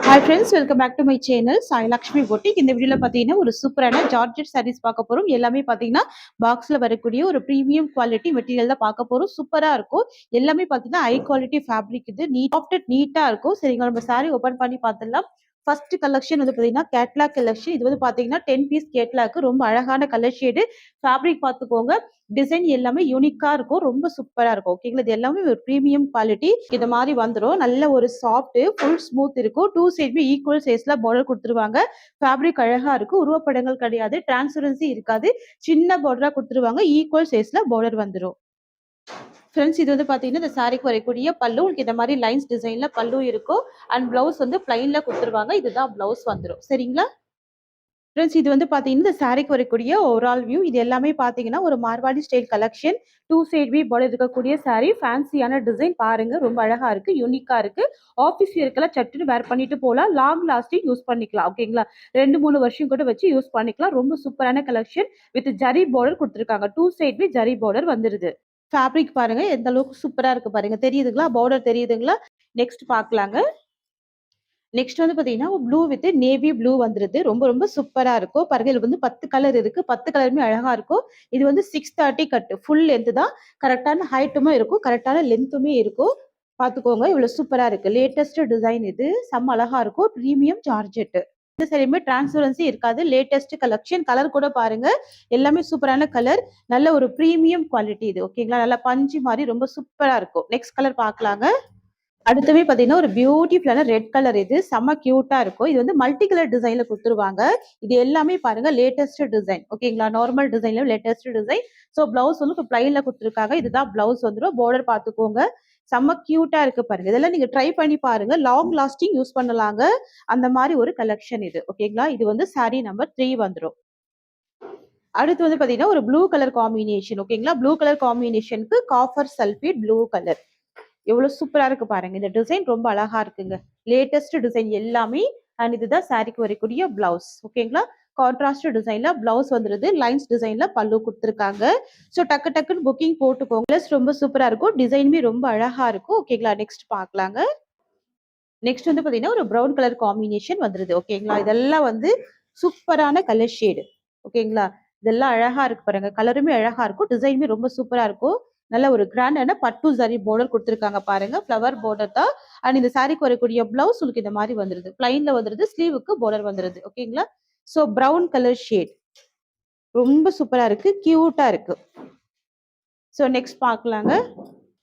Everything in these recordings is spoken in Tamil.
Hi friends, welcome back to my channel Sai Lakshmi boutique. இந்த வீடியோவில் பார்த்தீங்கன்னா ஒரு சூப்பரான ஜார்ஜெட் சாரீஸ் பார்க்க போகிறோம். எல்லாமே பார்த்தீங்கன்னா பாக்ஸில் வரக்கூடிய ஒரு ப்ரீமியம் குவாலிட்டி மெட்டீரியல் தான் பார்க்க போகிறோம். சூப்பராக இருக்கும். எல்லாமே பார்த்தீங்கன்னா ஹை குவாலிட்டி ஃபேப்ரிக். இது நீட்டாக இருக்கும். சரிங்களா, நம்ம சாரீ ஓப்பன் பண்ணி பார்த்துடலாம். ஃபர்ஸ்ட் கலெக்ஷன் வந்து பார்த்தீங்கன்னா கேட்லாக் கலெக்ஷன். இது வந்து பார்த்தீங்கன்னா 10 பீஸ் கேட்லாக். ரொம்ப அழகான கலர் ஷேடு. ஃபேப்ரிக் பார்த்துக்கோங்க. டிசைன் எல்லாமே யூனிக்கா இருக்கும். ரொம்ப சூப்பரா இருக்கும். ஓகேங்களா, இது எல்லாமே ஒரு ப்ரீமியம் குவாலிட்டி. இந்த மாதிரி வந்துடும். நல்ல ஒரு சாஃப்ட் ஃபுல் ஸ்மூத் இருக்கும். டூ சைடுமே ஈக்குவல் சைஸ்ல பார்டர் கொடுத்துருவாங்க. ஃபேப்ரிக் அழகா இருக்கும். உருவப்படங்கள் கிடையாது. டிரான்ஸ்பரன்சி இருக்காது. சின்ன பார்டரா கொடுத்துருவாங்க. ஈக்குவல் சைஸ்ல பார்டர் வந்துடும். ஃப்ரெண்ட்ஸ், இது வந்து பார்த்தீங்கன்னா இந்த சாரிக்கு வரக்கூடிய பல்லு. உங்களுக்கு இந்த மாதிரி லைன்ஸ் டிசைன்ல பல்லு இருக்கும். அண்ட் பிளவுஸ் வந்து பிளைன்ல கொடுத்துருவாங்க. இதுதான் பிளவுஸ் வந்துடும். சரிங்களா ஃப்ரெண்ட்ஸ், இது வந்து பார்த்தீங்கன்னா இந்த சாரிக்கு வரக்கூடிய ஓவரால் வியூ. இது எல்லாமே பார்த்தீங்கன்னா ஒரு Marwadi style collection. Two side V border இருக்கக்கூடிய சாரி. ஃபேன்சியான டிசைன் பாருங்க. ரொம்ப அழகா இருக்கு. யூனிக்கா இருக்கு. ஆஃபீஸ் வேர்க்கெல்லாம் சட்டுன்னு வேர் பண்ணிட்டு போகலாம். லாங் லாஸ்டிங் யூஸ் பண்ணிக்கலாம். ஓகேங்களா, 2-3 வருஷம் கூட வச்சு யூஸ் பண்ணிக்கலாம். ரொம்ப சூப்பரான கலெக்ஷன் வித் ஜரி பார்டர் கொடுத்துருக்காங்க. Two side V zari border வந்துருது. ஃபேப்ரிக் பாருங்க எந்த அளவுக்கு சூப்பரா இருக்கு பாருங்க. தெரியுதுங்களா, பார்டர் தெரியுதுங்களா? நெக்ஸ்ட் பார்க்கலாங்க. நெக்ஸ்ட் வந்து பாத்தீங்கன்னா ப்ளூ வித் நேவி ப்ளூ வந்துருது. ரொம்ப ரொம்ப சூப்பரா இருக்கும் பாருங்க. இதுல வந்து 10 கலர் இருக்கு. 10 கலருமே அழகா இருக்கும். இது வந்து 630 கட். ஃபுல் லென்த் தான். கரெக்டான ஹைட்டுமே இருக்கும். கரெக்டான லென்த்துமே இருக்கும். பாத்துக்கோங்க, இவ்வளவு சூப்பரா இருக்கு. Latest design. இது செம்ம அழகா இருக்கும். Premium georgette. இந்த சரியுமே டிரான்ஸ்பரன்சி இருக்காது. Latest collection. கலர் கூட பாருங்க. எல்லாமே சூப்பரான கலர். நல்ல ஒரு பிரீமியம் குவாலிட்டி இது. ஓகேங்களா, நல்லா பஞ்சு மாதிரி ரொம்ப சூப்பரா இருக்கும். நெக்ஸ்ட் கலர் பார்க்கலாங்க. அடுத்தவே பாத்தீங்கன்னா ஒரு பியூட்டிஃபுல்லான ரெட் கலர். இது செம்ம கியூட்டா இருக்கும். இது வந்து மல்டி கலர் டிசைன்ல கொடுத்துருவாங்க. இது எல்லாமே பாருங்க லேட்டஸ்ட் டிசைன். ஓகேங்களா, நார்மல் டிசைன்ல லேட்டஸ்ட் டிசைன். ஸோ பிளவுஸ் வந்து இப்போ பிளைன்ல கொடுத்துருக்காங்க. இதுதான் பிளவுஸ் வந்துடும். பார்டர் பார்த்துக்கோங்க. செம்ம கியூட்டா இருக்கு பாருங்க. இதெல்லாம் நீங்க ட்ரை பண்ணி பாருங்க. லாங் லாஸ்டிங் யூஸ் பண்ணலாங்க. அந்த மாதிரி ஒரு கலெக்ஷன் இது. ஓகேங்களா, இது வந்து சாரி நம்பர் 3 வந்துடும். அடுத்து வந்து பாத்தீங்கன்னா ஒரு ப்ளூ கலர் காம்பினேஷன். ஓகேங்களா, ப்ளூ கலர் காம்பினேஷனுக்கு காப்பர் சல்ஃபேட் ப்ளூ கலர். எவ்வளவு சூப்பரா இருக்கு பாருங்க. இந்த டிசைன் ரொம்ப அழகா இருக்குங்க. லேட்டஸ்ட் டிசைன் எல்லாமே. அண்ட் இதுதான் சாரிக்கு வரக்கூடிய பிளவுஸ். ஓகேங்களா, கான்ட்ராஸ்ட் டிசைன்ல பிளவுஸ் வந்துருது. லைன்ஸ் டிசைன்ல பல்லு கொடுத்துருக்காங்க. ஸோ டக்கு டக்குன்னு புக்கிங் போட்டுக்கோங்க. பிளஸ் ரொம்ப சூப்பரா இருக்கும். டிசைனுமே ரொம்ப அழகா இருக்கும். ஓகேங்களா, நெக்ஸ்ட் பார்க்கலாங்க. நெக்ஸ்ட் வந்து பாத்தீங்கன்னா ஒரு ப்ரௌன் கலர் காம்பினேஷன் வந்துருது. ஓகேங்களா, இதெல்லாம் வந்து சூப்பரான கலர் ஷேடு. ஓகேங்களா, இதெல்லாம் அழகா இருக்கு பாருங்க. கலருமே அழகா இருக்கும். டிசைனுமே ரொம்ப சூப்பரா இருக்கும். நல்ல ஒரு கிராண்டான பட்டு சாரி பார்டர் கொடுத்துருக்காங்க பாருங்க. ஃப்ளவர் பார்டர் தான். அண்ட் இந்த சாரிக்கு வரக்கூடிய பிளவுஸ் உங்களுக்கு இந்த மாதிரி வந்துருது. பிளைன்ல வந்துருது. ஸ்லீவுக்கு பார்டர் வந்துருது. ஓகேங்களா, ஸோ ப்ரௌன் கலர் ஷேட் ரொம்ப சூப்பரா இருக்கு. கியூட்டா இருக்கு. ஸோ நெக்ஸ்ட் பார்க்கலாங்க.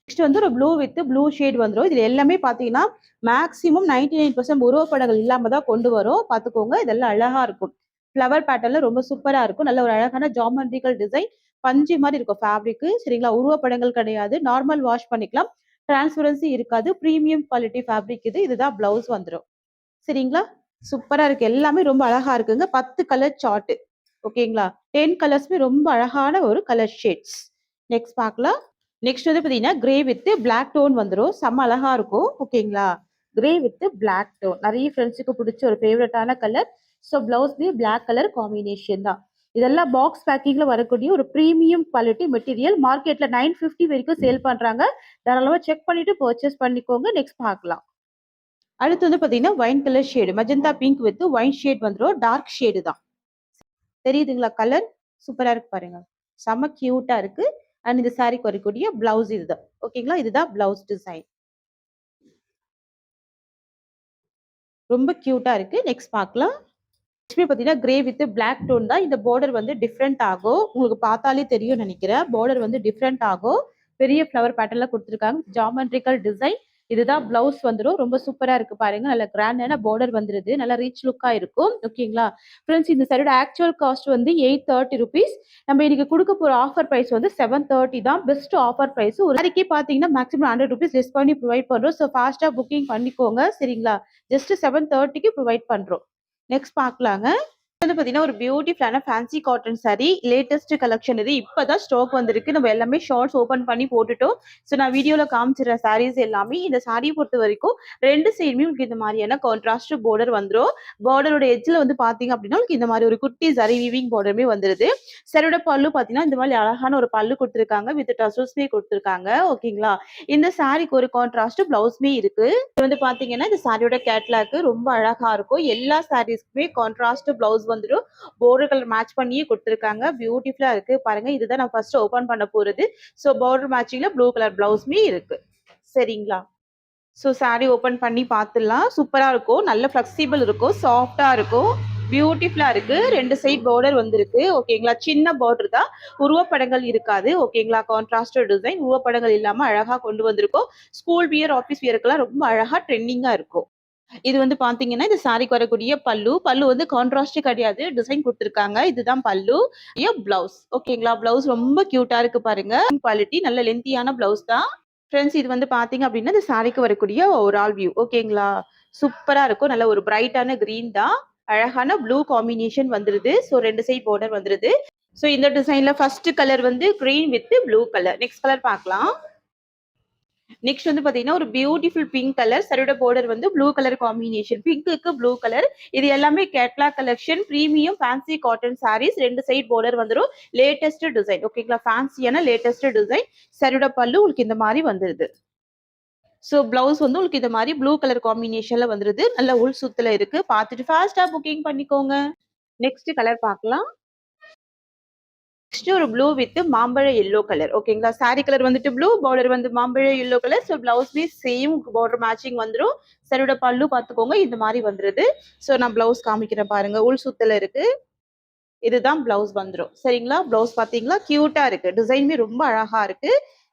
நெக்ஸ்ட் வந்து ஒரு ப்ளூ வித் ப்ளூ ஷேட் வந்துடும். இதுல எல்லாமே பாத்தீங்கன்னா மேக்ஸிமம் 99% உருவப்படங்கள் இல்லாம தான் கொண்டு வரும். பாத்துக்கோங்க, இதெல்லாம் அழகா இருக்கும். ஃப்ளவர் பேட்டர்ல ரொம்ப சூப்பரா இருக்கும். நல்ல ஒரு அழகான ஜாமெட்ரிக்கல் டிசைன். பஞ்சு மாதிரி இருக்கும் ஃபேப்ரிக். சரிங்களா, உருவப்படங்கள் கிடையாது. நார்மல் வாஷ் பண்ணிக்கலாம். டிரான்ஸ்பரன்சி இருக்காது. பிரீமியம் குவாலிட்டி ஃபேப்ரிக் இது. இதுதான் பிளவுஸ் வந்துடும். சரிங்களா, சூப்பரா இருக்கு. எல்லாமே ரொம்ப அழகா இருக்குங்க. 10 கலர் சார்ட். ஓகேங்களா, 10 கலர்ஸ்மே ரொம்ப அழகான ஒரு கலர் ஷேட்ஸ். நெக்ஸ்ட் பார்க்கலாம். நெக்ஸ்ட் வந்து பாத்தீங்கன்னா கிரே வித் பிளாக் டோன் வந்துடும். செம்ம அழகா இருக்கும். ஓகேங்களா, கிரே வித் பிளாக் டோன் நிறைய ஃப்ரெண்ட்ஸுக்கு பிடிச்ச ஒரு ஃபேவரட்டான கலர். ஸோ பிளவுஸ்லயே பிளாக் கலர் காம்பினேஷன் தான். இதெல்லாம் பாக்ஸ் பேக்கிங்ல வரக்கூடிய ஒரு பிரீமியம் குவாலிட்டி மெட்டீரியல். மார்க்கெட்ல 950 வரைக்கும் சேல் பண்றாங்க. தாராளமா செக் பண்ணிட்டு பர்ச்சேஸ் பண்ணிக்கோங்க. நெக்ஸ்ட் பார்க்கலாம். அடுத்து வந்து பாத்தீங்கன்னா wine colour shade. Magenta pink with wine shade வந்துடும். டார்க் ஷேடு தான். தெரியுதுங்களா, கலர் சூப்பரா இருக்கு பாருங்க. செம்ம கியூட்டா இருக்கு. அண்ட் இந்த சாரிக்கு வரக்கூடிய பிளவுஸ் இதுதான். ஓகேங்களா, இதுதான் பிளவுஸ் டிசைன். ரொம்ப கியூட்டா இருக்கு. நெக்ஸ்ட் பார்க்கலாம். நெக்ஸ்ட் பாத்தீங்கன்னா கிரே வித் பிளாக் டோன் தான். இந்த பார்டர் வந்து டிஃப்ரெண்ட் ஆகும். உங்களுக்கு பார்த்தாலே தெரியும் நினைக்கிறேன். பார்டர் வந்து டிஃப்ரெண்ட் ஆகும். பெரிய ஃப்ளவர் பேட்டர்ல கொடுத்துருக்காங்க. Geometrical design. இதுதான் பிளவுஸ் வந்துடும். ரொம்ப சூப்பரா இருக்கு பாருங்க. நல்ல கிராண்டான பார்டர் வந்துருது. நல்ல ரீச் லுக்கா இருக்கும். ஓகேங்களா ஃப்ரெண்ட்ஸ், இந்த சாரியோட ஆக்சுவல் காஸ்ட் வந்து 830 ருபீஸ். நம்ம இன்னைக்கு கொடுக்க போற ஆஃபர் பிரைஸ் வந்து 730 தான். Best offer price. ஒரு சாரிக்கே பாத்தீங்கன்னா மேக்ஸிமம் 100 ருபீஸ் லெஸ் பண்ணி ப்ரொவைட் பண்றோம். ஸோ ஃபாஸ்டா புக்கிங் பண்ணிக்கோங்க. சரிங்களா, ஜஸ்ட் 730க்கு ப்ரொவைட் பண்றோம். நெக்ஸ்ட் பார்க்கலாங்க. வந்து பாத்தீங்கன்னா ஒரு பியூட்டிஃபுல்லான fancy cotton sari latest collection. இது இப்பதான் ஸ்டாக் வந்திருக்கு. நம்ம எல்லாமே ஷார்ட்ஸ் ஓபன் பண்ணி போட்டுட்டோம். ஸோ நான் வீடியோல காமிச்சிடுற சாரீஸ் எல்லாமே. இந்த சாரியை பொறுத்த வரைக்கும் ரெண்டு சைடுமே உங்களுக்கு இந்த மாதிரியான கான்ட்ராஸ்ட் பார்டர் வந்துடும். பார்டரோட எட்ஜ்ல வந்து பாத்தீங்க அப்படின்னா உங்களுக்கு இந்த மாதிரி ஒரு குட்டி சரி வீவிங் பார்டருமே வந்துருது. சரியோட பல்லு பாத்தீங்கன்னா இந்த மாதிரி அழகான ஒரு பல்லு கொடுத்துருக்காங்க. வித் டசல்ஸ்மே கொடுத்துருக்காங்க. ஓகேங்களா. இந்த சாரிக்கு ஒரு கான்ட்ராஸ்ட் பிளவுஸ்மே இருக்கு. இது வந்து பாத்தீங்கன்னா இந்த சாரியோட கேட்லாக் ரொம்ப அழகா இருக்கும். எல்லா சாரீஸ்க்குமே கான்ட்ராஸ்ட் பிளவுஸ் வந்துடும். பார்டர் கலர் மேட்ச் பண்ணியே கொடுத்துருக்காங்க. பியூட்டிஃபுல்லா இருக்கு பாருங்க. இதுதான் நான் ஃபர்ஸ்ட் ஓபன் பண்ண போறது. ஸோ பார்டர் மேட்சிங்ல ப்ளூ கலர் பிளவுஸ்மே இருக்கு. சரிங்களா. ஸோ சாரி ஓபன் பண்ணி பார்த்துடலாம். சூப்பரா இருக்கும். நல்ல ஃபிளெக்சிபிள் இருக்கும். சாஃப்டா இருக்கும். பியூட்டிஃபுல்லா இருக்கு. ரெண்டு சைட் பார்டர் வந்திருக்கு. ஓகேங்களா. சின்ன பார்டர் தான். உருவப்படங்கள் இருக்காது. ஓகேங்களா. கான்ட்ராஸ்ட் டிசைன் உருவப்படங்கள் இல்லாம அழகா கொண்டு வந்திருக்கோம். ஸ்கூல் வியர் ஆபீஸ் வியருக்கெல்லாம் ரொம்ப அழகா ட்ரெண்டிங்கா இருக்கும். இது வந்து பாத்தீங்கன்னா இந்த சாரிக்கு வரக்கூடிய பல்லு. பல்லு வந்து கான்ட்ராஸ்ட் கிடையாது. டிசைன் கொடுத்துருக்காங்க. இதுதான் பல்லு. பிளவுஸ். ஓகேங்களா. பிளவுஸ் ரொம்ப கியூட்டா இருக்கு பாருங்க. குவாலிட்டி நல்ல லென்த்தியான பிளவுஸ் தான். ஃப்ரெண்ட்ஸ் இது வந்து பாத்தீங்க அப்படின்னா இந்த சாரிக்கு வரக்கூடிய ஓவரால் வியூ. ஓகேங்களா. சூப்பரா இருக்கும். நல்ல ஒரு பிரைட்டான கிரீன் தான். அழகான ப்ளூ காம்பினேஷன் வந்துருது. ஸோ ரெண்டு சைட் பார்டர் வந்துருது. ஸோ இந்த டிசைன்ல ஃபர்ஸ்ட் கலர் வந்து green with blue colour. Next colour பார்க்கலாம். நெக்ஸ்ட் வந்து பாத்தீங்கன்னா ஒரு பியூட்டிஃபுல் பிங்க் கலர். சரியோட பார்டர் வந்து ப்ளூ கலர் காம்பினேஷன். பிங்க்குக்கு ப்ளூ கலர். இது எல்லாமே catalogue collection. Premium fancy cotton sarees. ரெண்டு சைட் பார்டர் வந்துடும். Latest design. ஓகேங்களா. ஃபேன்சியான லேட்டஸ்ட் டிசைன். சரியோட பல்லு உங்களுக்கு இந்த மாதிரி வந்துருது. ஸோ பிளவுஸ் வந்து உங்களுக்கு இந்த மாதிரி ப்ளூ கலர் காம்பினேஷன்ல வந்துருது. நல்ல உள் சுத்துல இருக்கு. பார்த்துட்டு ஃபாஸ்டா புக்கிங் பண்ணிக்கோங்க. நெக்ஸ்ட் கலர் பார்க்கலாம். நெக்ஸ்ட் ஒரு ப்ளூ வித் மாம்பழ எல்லோ கலர். ஓகேங்களா. சாரி கலர் வந்துட்டு ப்ளூ, பார்டர் வந்து மாம்பழ எல்லோ கலர். ஸோ பிளவுஸ்மே சேம் பார்டர் மேட்சிங் வந்துடும். சரியோட பல்லு பார்த்துக்கோங்க இந்த மாதிரி வந்துருது. ஸோ நான் பிளவுஸ் காமிக்கிறேன் பாருங்க. உள் சுத்தல இருக்கு. இதுதான் பிளவுஸ் வந்துடும். சரிங்களா. பிளவுஸ் பாத்தீங்களா கியூட்டா இருக்கு. டிசைனுமே ரொம்ப அழகா இருக்கு.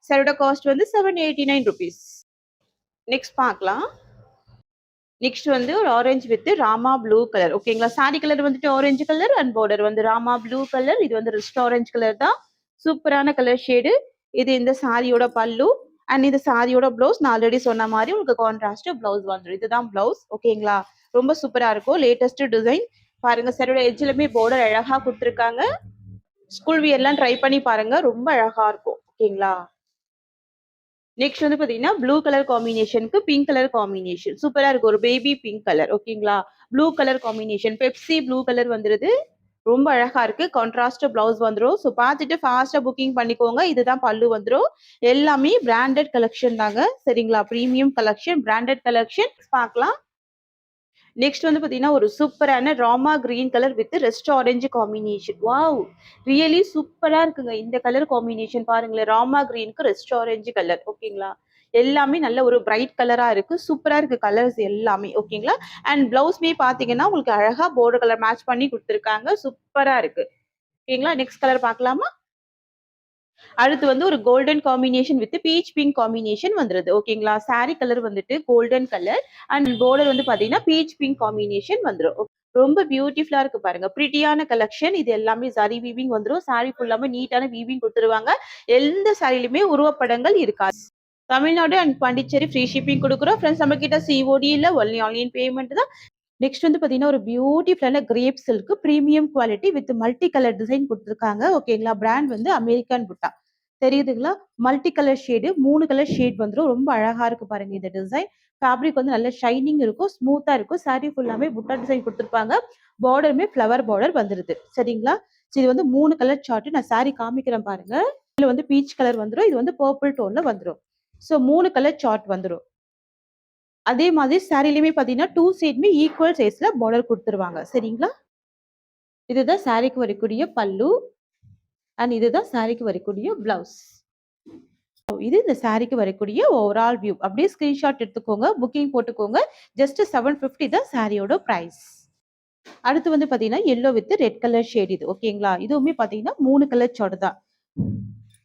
சரியோட காஸ்ட் வந்து 789 rupees. நெக்ஸ்ட் பார்க்கலாம். நெக்ஸ்ட் வந்து ஒரு orange with Rama blue colour. ஓகேங்களா. சாரி கலர் வந்துட்டு ஆரஞ்சு கலர் அண்ட் பார்டர் வந்து ராமா ப்ளூ கலர். இது வந்து ரெஸ்ட் ஆரஞ்சு கலர் தான். சூப்பரான கலர் ஷேடு. இது இந்த சாரியோட பல்லு அண்ட் இந்த சாரியோட பிளவுஸ். நான் ஆல்ரெடி சொன்ன மாதிரி உங்களுக்கு கான்ட்ராஸ்ட் பிளவுஸ் வந்துடும். இதுதான் பிளவுஸ். ஓகேங்களா. ரொம்ப சூப்பரா இருக்கும். லேட்டஸ்ட் டிசைன் பாருங்க. சரியோட எட்ஜ்லுமே பார்டர் அழகா கொடுத்துருக்காங்க. ஸ்கூல் வியர்லாம் ட்ரை பண்ணி பாருங்க. ரொம்ப அழகா இருக்கும். ஓகேங்களா. நெக்ஸ்ட் வந்து பாத்தீங்கன்னா ப்ளூ கலர் காம்பினேஷனுக்கு பிங்க் கலர் காம்பினேஷன். சூப்பரா இருக்கு. ஒரு பேபி பிங்க் கலர். ஓகேங்களா. Blue colour combination. Pepsi blue colour வந்துருது. ரொம்ப அழகா இருக்கு. கான்ட்ராஸ்ட் பிளவுஸ் வந்துடும். ஸோ பார்த்துட்டு ஃபாஸ்டா புக்கிங் பண்ணிக்கோங்க. இதுதான் பல்லு வந்துடும். எல்லாமே பிராண்டட் கலெக்ஷன் தாங்க. சரிங்களா. Premium collection, branded collection. பார்க்கலாம். நெக்ஸ்ட் வந்து பாத்தீங்கன்னா ஒரு சூப்பரான Rama green colour with rust orange combination. Wow, really சூப்பரா இருக்குங்க. இந்த கலர் காம்பினேஷன் பாருங்களேன். ராமா கிரீனுக்கு ரெஸ்ட் ஆரஞ்சு கலர். ஓகேங்களா. எல்லாமே நல்ல ஒரு பிரைட் கலரா இருக்கு. சூப்பரா இருக்கு கலர்ஸ் எல்லாமே. ஓகேங்களா. அண்ட் பிளவுஸ்மே பாத்தீங்கன்னா உங்களுக்கு அழகா பார்டர் கலர் மேட்ச் பண்ணி கொடுத்துருக்காங்க. சூப்பரா இருக்கு. ஓகேங்களா. நெக்ஸ்ட் கலர் பார்க்கலாமா. அடுத்து வந்து ஒரு golden combination with beach pink combination வந்துருது. ஓகேங்களா. சாரி கலர் வந்துட்டு கோல்டன் கலர் அண்ட் பார்டர் வந்து பாத்தீங்கன்னா பீச் பிங்க் காம்பினேஷன் வந்துரும். ரொம்ப பியூட்டிஃபுல்லா இருக்கு பாருங்க. பிரிட்டியான கலெக்ஷன். இது எல்லாமே சரி வீவிங் வந்துரும். சாரி ஃபுல்லாமே நீட்டான வீவிங் கொடுத்துருவாங்க. எந்த சாரிலுமே உருவப்படங்கள் இருக்காது. Tamil Nadu and Pondicherry free shipping கொடுக்குறோம். ஃப்ரெண்ட்ஸ் நம்ம கிட்ட சிஓடி இல்ல, ஒன்லி ஆன்லைன் பேமெண்ட் தான். நெக்ஸ்ட் வந்து பாத்தீங்கன்னா ஒரு பியூட்டிஃபுல்லான grape silk premium quality with multi colour design கொடுத்துருக்காங்க. ஓகேங்களா. பிராண்ட் வந்து அமெரிக்கன் புட்டா. தெரியுதுங்களா. Multi colour shade 3 colour shade வந்துடும். ரொம்ப அழகா இருக்கு பாருங்க இந்த டிசைன். ஃபேப்ரிக் வந்து நல்ல ஷைனிங் இருக்கும். ஸ்மூத்தா இருக்கும். சாரி ஃபுல்லாமே புட்டா டிசைன் கொடுத்துருப்பாங்க. பார்டருமே ஃப்ளவர் பார்டர் வந்துருது. சரிங்களா. இது வந்து 3 கலர் சார்ட். நான் சாரி காமிக்கிறேன் பாருங்க. இதுல வந்து பீச் கலர் வந்துடும். இது வந்து பர்பிள் டோன்ல வந்துடும். ஸோ 3 கலர் சார்ட் வந்துடும். அதே மாதிரி சாரிலையுமே பாத்தீங்கன்னா 2 சைடுமே ஈக்குவல் சைஸ்ல பார்டர் கொடுத்துருவாங்க. சரிங்களா. இதுதான் சாரிக்கு வரக்கூடிய பல்லு அண்ட் இதுதான் சாரிக்கு வரக்கூடிய பிளவுஸ். இது இந்த சாரிக்கு வரக்கூடிய ஓவரால் வியூ. அப்படியே ஸ்கிரீன்ஷாட் எடுத்துக்கோங்க. புக்கிங் போட்டுக்கோங்க. ஜஸ்ட் 750 தான் சாரியோட பிரைஸ். அடுத்து வந்து பாத்தீங்கன்னா yellow with red colour shade. இது ஓகேங்களா. இதுவுமே பாத்தீங்கன்னா 3 கலர் சார்ட் தான்.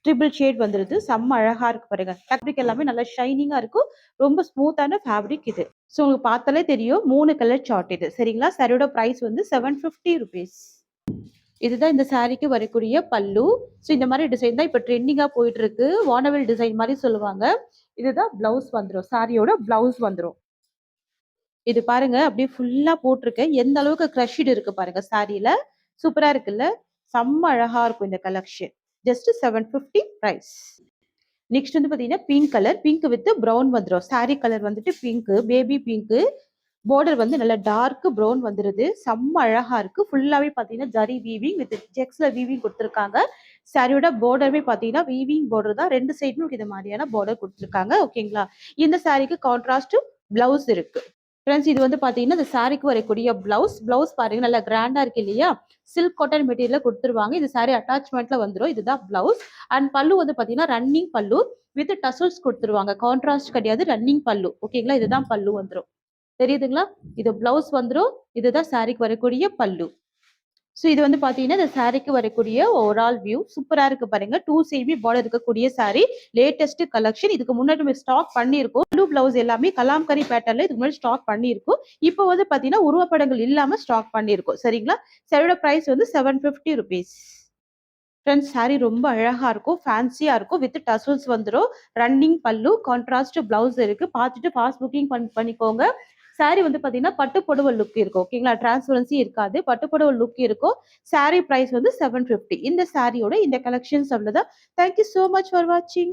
ட்ரிபிள் ஷேட் வந்துருது. செம்ம அழகா இருக்கு பாருங்க. ஃபேப்ரிக் எல்லாமே நல்லா ஷைனிங்கா இருக்கும். ரொம்ப ஸ்மூத்தான ஃபேப்ரிக் இது. ஸோ உங்களுக்கு பார்த்தாலே தெரியும் 3 கலர் சார்ட் இது. சரிங்களா. சாரியோட பிரைஸ் வந்து 750 rupees. இதுதான் இந்த சாரிக்கு வரக்கூடிய பல்லு. ஸோ இந்த மாதிரி டிசைன் தான் இப்போ ட்ரெண்டிங்கா போயிட்டு இருக்கு. வானவில் டிசைன் மாதிரி சொல்லுவாங்க. இதுதான் பிளவுஸ் வந்துடும். சாரியோட பிளவுஸ் வந்துடும். இது பாருங்க அப்படியே ஃபுல்லா போட்டிருக்கேன். எந்த அளவுக்கு க்ரஷ்டு இருக்கு பாருங்க சாரீல. சூப்பரா இருக்குல்ல? செம்ம அழகா இருக்கும் இந்த கலெக்ஷன். Just 750 price. நெக்ஸ்ட் வந்து பாத்தீங்கன்னா pink colour. Pink with brown வந்துரும். சாரி கலர் வந்துட்டு பிங்க், பேபி பிங்க். பார்டர் வந்து நல்ல டார்க் பிரவுன் வந்துருது. செம்ம அழகா இருக்கு. ஃபுல்லாவே பாத்தீங்கன்னா ஜரி வீவிங் வித் செக்ஸ்ல வீவிங் கொடுத்துருக்காங்க. சாரியோட பார்டருமே பாத்தீங்கன்னா வீவிங் பார்டர் தான். 2 சைடும் இது மாதிரியான பார்டர் கொடுத்துருக்காங்க. ஓகேங்களா? இந்த சாரிக்கு கான்ட்ராஸ்ட் பிளவுஸ் இருக்கு. ஃப்ரெண்ட்ஸ் இது வந்து பாத்தீங்கன்னா இந்த சாரிக்கு வரக்கூடிய பிளவுஸ். பிளவுஸ் பாருங்க நல்லா கிராண்டா இருக்கு இல்லையா? சில்க் காட்டன் மெட்டீரியல் கொடுத்துருவாங்க. இது சாரி அட்டாச்மெண்ட்ல வந்துரும். இதுதான் பிளவுஸ். அண்ட் பல்லு வந்து பாத்தீங்கன்னா ரன்னிங் பல்லு வித் டசல்ஸ் கொடுத்துருவாங்க. கான்ட்ராஸ்ட் கிடையாது, ரன்னிங் பல்லு. ஓகேங்களா? இதுதான் பல்லு வந்துரும். தெரியுதுங்களா? இது பிளவுஸ் வந்துரும். இதுதான் சாரிக்கு வரக்கூடிய பல்லு. ஸோ இது வந்து பாத்தீங்கன்னா இந்த சாரிக்கு வரக்கூடிய ஓவரால் வியூ சூப்பரா இருக்கு பாருங்க. 2 சைடுமே பார்டர் இருக்கக்கூடிய சாரி. Latest collection. இதுக்கு முன்னாடி நம்ம ஸ்டாக் பண்ணியிருக்கோம். ப்ளூ பிளவுஸ் எல்லாமே கலாம்கரி பேட்டர்ன்ல இதுக்கு முன்னாடி ஸ்டாக் பண்ணியிருக்கோம். இப்போ வந்து பாத்தீங்கன்னா உருவப்படங்கள் இல்லாம ஸ்டாக் பண்ணியிருக்கோம். சரிங்களா? சாரியோட பிரைஸ் வந்து 750 rupees. ஃப்ரெண்ட்ஸ் சாரி ரொம்ப அழகா இருக்கும். ஃபேன்சியா இருக்கும். வித் டசல்ஸ் வந்துரும். ரன்னிங் பல்லு, கான்ட்ராஸ்ட் பிளவுஸ் இருக்கு. பார்த்துட்டு ஃபாஸ்ட் புக்கிங் பண்ணிக்கோங்க. சாரி வந்து பாத்தீங்கன்னா பட்டு புடவை லுக் இருக்கும். ஓகேங்களா? டிரான்ஸ்பரன்சி இருக்காது. பட்டு புடவை லுக் இருக்கும். சாரி பிரைஸ் வந்து 750. இந்த சாரியோட இந்த கலெக்ஷன்ஸ் அவ்வளவுதான். தேங்க்யூ சோ மச் ஃபார் வாட்சிங்.